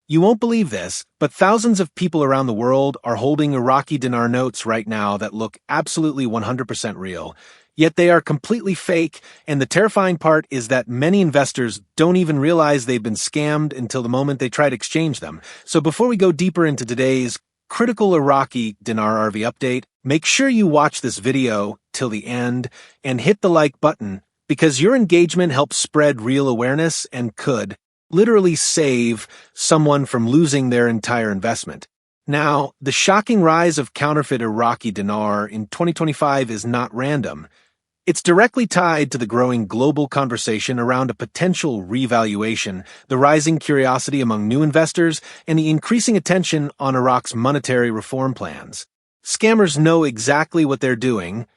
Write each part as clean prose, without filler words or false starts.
You won't believe this, but thousands of people around the world are holding Iraqi dinar notes right now that look absolutely 100% real. Yet they are completely fake, and the terrifying part is that many investors don't even realize they've been scammed until the moment they try to exchange them. So before we go deeper into today's critical Iraqi dinar RV update, make sure you watch this video till the end and hit the like button because your engagement helps spread real awareness and could literally save someone from losing their entire investment. Now, the shocking rise of counterfeit Iraqi dinar in 2025 is not random. It's directly tied to the growing global conversation around a potential revaluation, the rising curiosity among new investors, and the increasing attention on Iraq's monetary reform plans. Scammers know exactly what they're doing.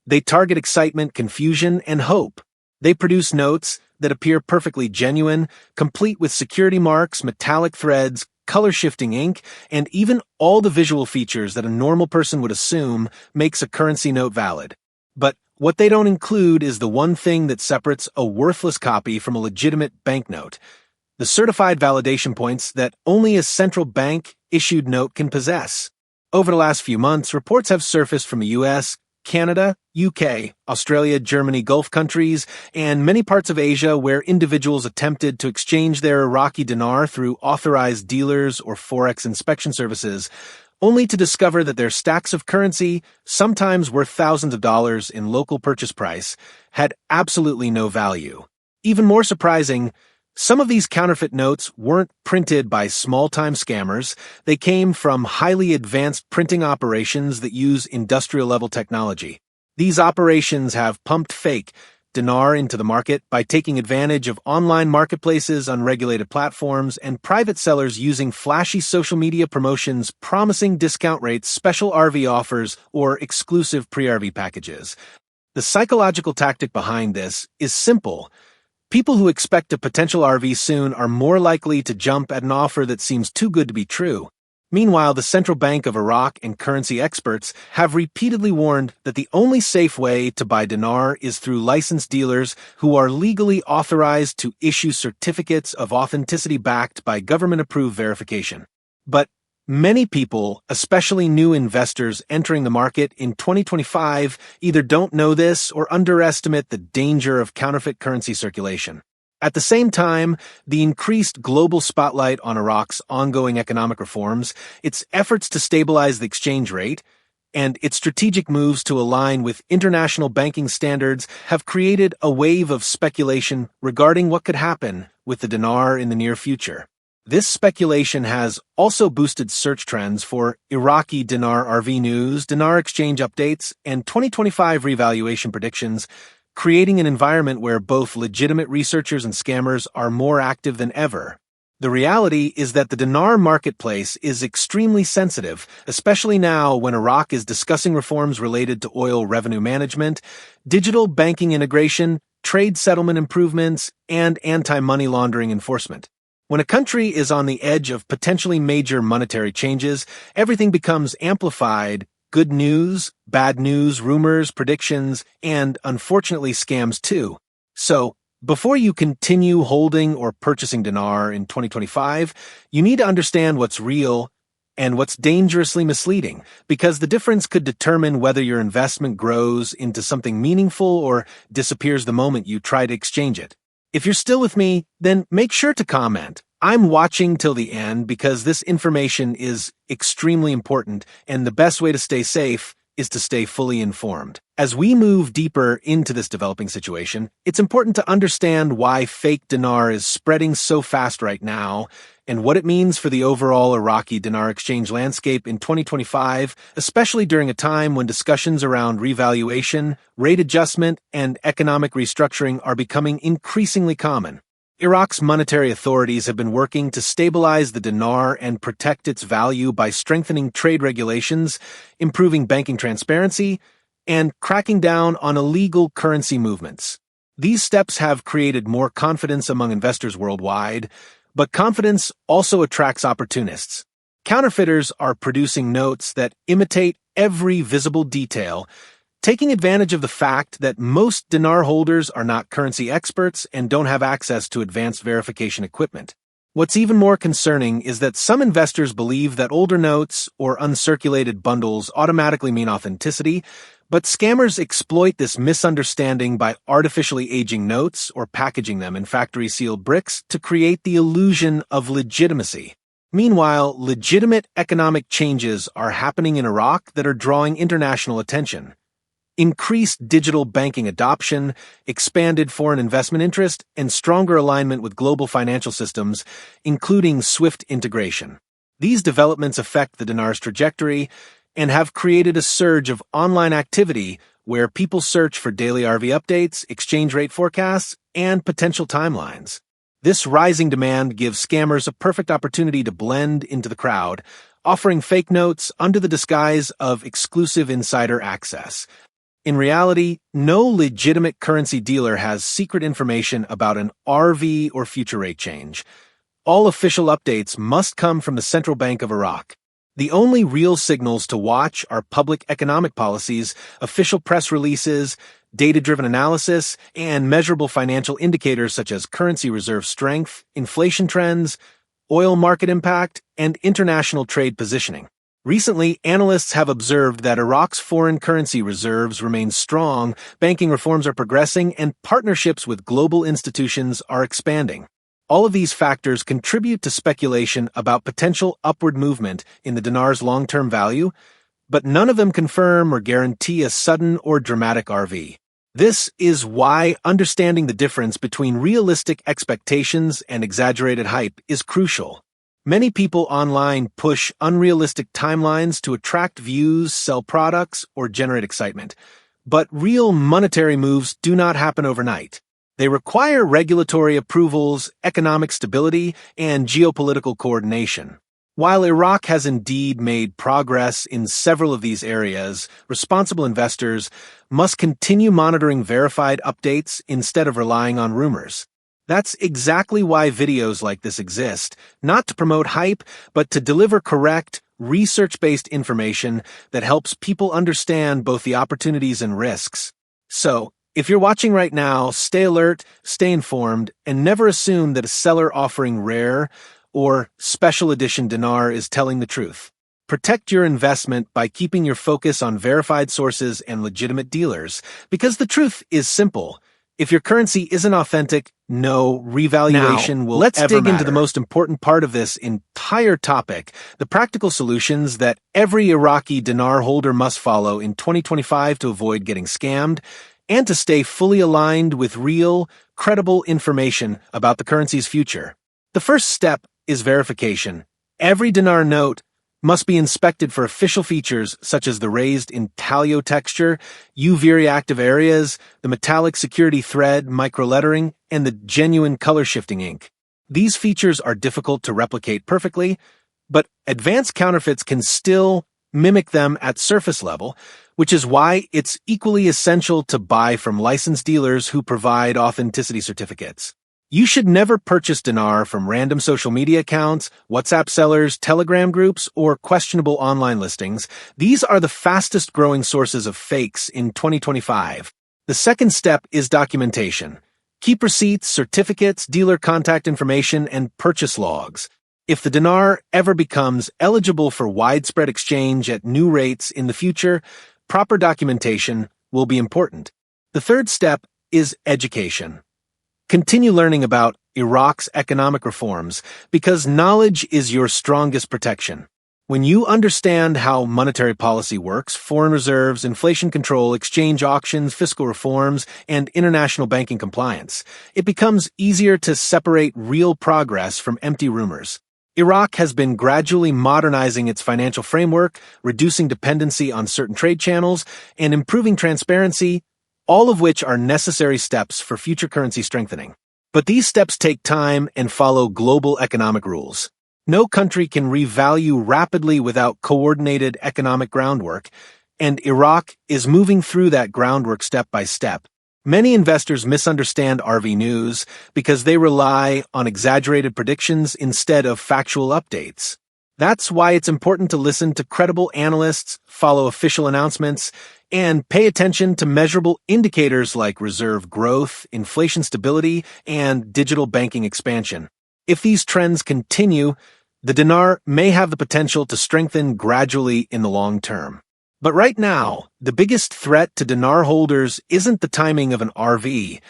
They target excitement, confusion, and hope. They produce notes that appear perfectly genuine, complete with security marks, metallic threads, color-shifting ink, and even all the visual features that a normal person would assume makes a currency note valid. But what they don't include is the one thing that separates a worthless copy from a legitimate banknote: the certified validation points that only a central bank-issued note can possess. Over the last few months, reports have surfaced from the US, Canada, UK, Australia, Germany, Gulf countries, and many parts of Asia where individuals attempted to exchange their Iraqi dinar through authorized dealers or forex inspection services, only to discover that their stacks of currency, sometimes worth thousands of dollars in local purchase price, had absolutely no value. Even more surprising, some of these counterfeit notes weren't printed by small-time scammers. They came from highly advanced printing operations that use industrial-level technology. These operations have pumped fake dinar into the market by taking advantage of online marketplaces, unregulated platforms, and private sellers using flashy social media promotions promising discount rates, special RV offers, or exclusive pre-RV packages. The psychological tactic behind this is simple. People who expect a potential RV soon are more likely to jump at an offer that seems too good to be true. Meanwhile, the Central Bank of Iraq and currency experts have repeatedly warned that the only safe way to buy dinar is through licensed dealers who are legally authorized to issue certificates of authenticity backed by government-approved verification. But many people, especially new investors entering the market in 2025, either don't know this or underestimate the danger of counterfeit currency circulation. At the same time, the increased global spotlight on Iraq's ongoing economic reforms, its efforts to stabilize the exchange rate, and its strategic moves to align with international banking standards have created a wave of speculation regarding what could happen with the dinar in the near future. This speculation has also boosted search trends for Iraqi dinar RV news, dinar exchange updates, and 2025 revaluation predictions, creating an environment where both legitimate researchers and scammers are more active than ever. The reality is that the dinar marketplace is extremely sensitive, especially now when Iraq is discussing reforms related to oil revenue management, digital banking integration, trade settlement improvements, and anti-money laundering enforcement. When a country is on the edge of potentially major monetary changes, everything becomes amplified: good news, bad news, rumors, predictions, and unfortunately scams too. So, before you continue holding or purchasing dinar in 2025, you need to understand what's real and what's dangerously misleading, because the difference could determine whether your investment grows into something meaningful or disappears the moment you try to exchange it. If you're still with me, then make sure to comment. I'm watching till the end because this information is extremely important, and the best way to stay safe is to stay fully informed. As we move deeper into this developing situation, it's important to understand why fake dinar is spreading so fast right now and what it means for the overall Iraqi dinar exchange landscape in 2025, especially during a time when discussions around revaluation, rate adjustment, and economic restructuring are becoming increasingly common. Iraq's monetary authorities have been working to stabilize the dinar and protect its value by strengthening trade regulations, improving banking transparency, and cracking down on illegal currency movements. These steps have created more confidence among investors worldwide, but confidence also attracts opportunists. Counterfeiters are producing notes that imitate every visible detail, taking advantage of the fact that most dinar holders are not currency experts and don't have access to advanced verification equipment. What's even more concerning is that some investors believe that older notes or uncirculated bundles automatically mean authenticity, but scammers exploit this misunderstanding by artificially aging notes or packaging them in factory-sealed bricks to create the illusion of legitimacy. Meanwhile, legitimate economic changes are happening in Iraq that are drawing international attention. Increased digital banking adoption, expanded foreign investment interest, and stronger alignment with global financial systems, including swift integration. These developments affect the dinar's trajectory and have created a surge of online activity where people search for daily RV updates, exchange rate forecasts, and potential timelines. This rising demand gives scammers a perfect opportunity to blend into the crowd, offering fake notes under the disguise of exclusive insider access. In reality, no legitimate currency dealer has secret information about an RV or future rate change. All official updates must come from the Central Bank of Iraq. The only real signals to watch are public economic policies, official press releases, data-driven analysis, and measurable financial indicators such as currency reserve strength, inflation trends, oil market impact, and international trade positioning. Recently, analysts have observed that Iraq's foreign currency reserves remain strong, banking reforms are progressing, and partnerships with global institutions are expanding. All of these factors contribute to speculation about potential upward movement in the dinar's long-term value, but none of them confirm or guarantee a sudden or dramatic RV. This is why understanding the difference between realistic expectations and exaggerated hype is crucial. Many people online push unrealistic timelines to attract views, sell products, or generate excitement. But real monetary moves do not happen overnight. They require regulatory approvals, economic stability, and geopolitical coordination. While Iraq has indeed made progress in several of these areas, responsible investors must continue monitoring verified updates instead of relying on rumors. That's exactly why videos like this exist, not to promote hype, but to deliver correct, research-based information that helps people understand both the opportunities and risks. So, if you're watching right now, stay alert, stay informed, and never assume that a seller offering rare or special edition dinar is telling the truth. Protect your investment by keeping your focus on verified sources and legitimate dealers, because the truth is simple. If your currency isn't authentic, no revaluation will ever matter. Let's dig into the most important part of this entire topic, the practical solutions that every Iraqi dinar holder must follow in 2025 to avoid getting scammed and to stay fully aligned with real, credible information about the currency's future. The first step is verification. Every dinar note must be inspected for official features such as the raised intaglio texture, UV-reactive areas, the metallic security thread microlettering, and the genuine color-shifting ink. These features are difficult to replicate perfectly, but advanced counterfeits can still mimic them at surface level, which is why it's equally essential to buy from licensed dealers who provide authenticity certificates. You should never purchase dinar from random social media accounts, WhatsApp sellers, Telegram groups, or questionable online listings. These are the fastest growing sources of fakes in 2025. The second step is documentation. Keep receipts, certificates, dealer contact information, and purchase logs. If the dinar ever becomes eligible for widespread exchange at new rates in the future, proper documentation will be important. The third step is education. Continue learning about Iraq's economic reforms because knowledge is your strongest protection. When you understand how monetary policy works, foreign reserves, inflation control, exchange auctions, fiscal reforms, and international banking compliance, it becomes easier to separate real progress from empty rumors. Iraq has been gradually modernizing its financial framework, reducing dependency on certain trade channels, and improving transparency, all of which are necessary steps for future currency strengthening. But these steps take time and follow global economic rules. No country can revalue rapidly without coordinated economic groundwork, and Iraq is moving through that groundwork step by step. Many investors misunderstand RV news because they rely on exaggerated predictions instead of factual updates. That's why it's important to listen to credible analysts, follow official announcements, and pay attention to measurable indicators like reserve growth, inflation stability, and digital banking expansion. If these trends continue, the dinar may have the potential to strengthen gradually in the long term. But right now, the biggest threat to dinar holders isn't the timing of an RV.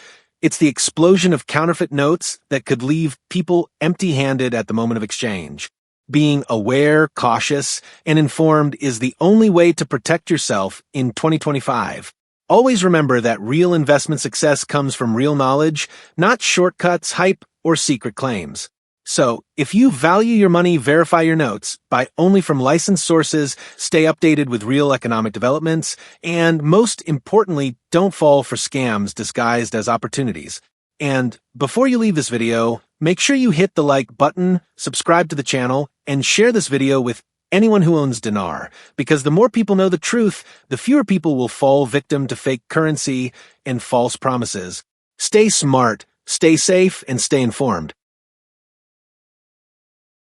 It's the explosion of counterfeit notes that could leave people empty-handed at the moment of exchange. Being aware, cautious, and informed is the only way to protect yourself in 2025. Always remember that real investment success comes from real knowledge, not shortcuts, hype, or secret claims. So, if you value your money, verify your notes, buy only from licensed sources, stay updated with real economic developments, and most importantly, don't fall for scams disguised as opportunities. And before you leave this video, make sure you hit the like button, subscribe to the channel, and share this video with anyone who owns dinar, because the more people know the truth, the fewer people will fall victim to fake currency and false promises. Stay smart, stay safe, and stay informed.